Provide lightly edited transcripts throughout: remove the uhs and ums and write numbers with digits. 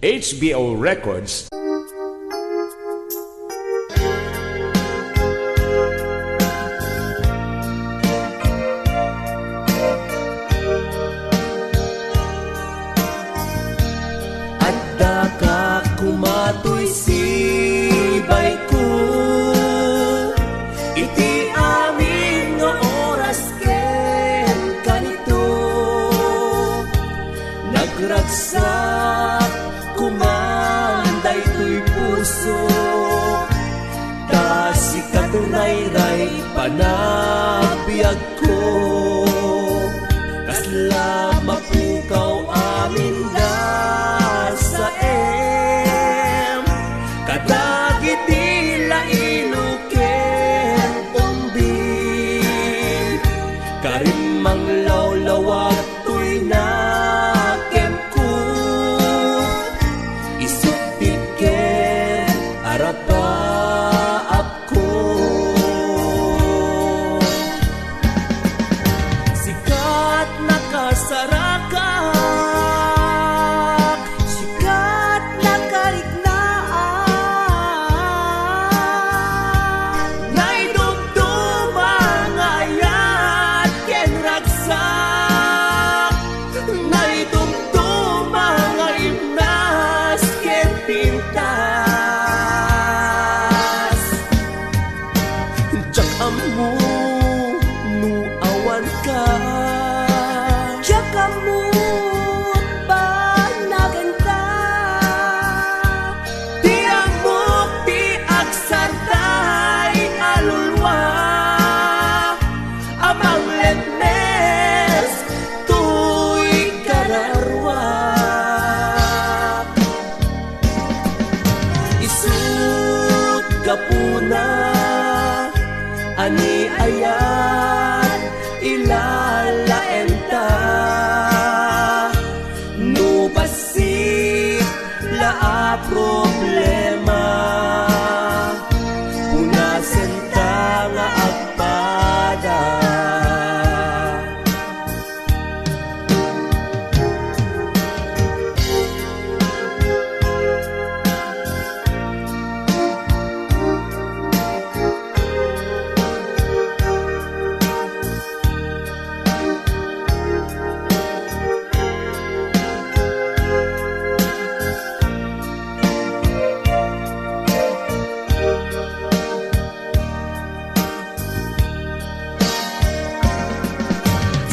HBO Records. Adda ka kumatoy sibay ko, iti amin nga oras ken kanito nagragsak kumanday to'y puso, ta sikat ray-ray panabiyag ko, kasla mapukaw amin da sa kadagiti laino ken umbin, karimang lawlawat to'y nakem ko, isupit ken arapa ako. Sikat nakasarakak, sikat nakariknaan, naidumdumang ayat ken ragsak, naidumdumang imnas ken pintas. Jak amu nu awan ka, jak amu panagan ka, tiang bukti aksartay alulwa, amang letnes tuy kararwa, isut kapuna ani ayat ilalaenta, no basit la problema, punasen ta nga agpada.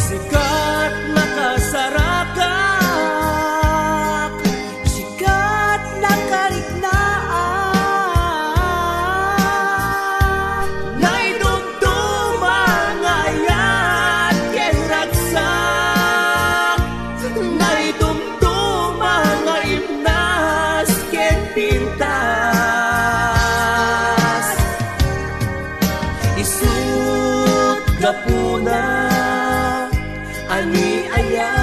Sikat nakasarakak, sikat nakariknaan, naidumdumang ayat ken ragsak, naidumdumang imnas ken pintas, isut gapuna ani ayat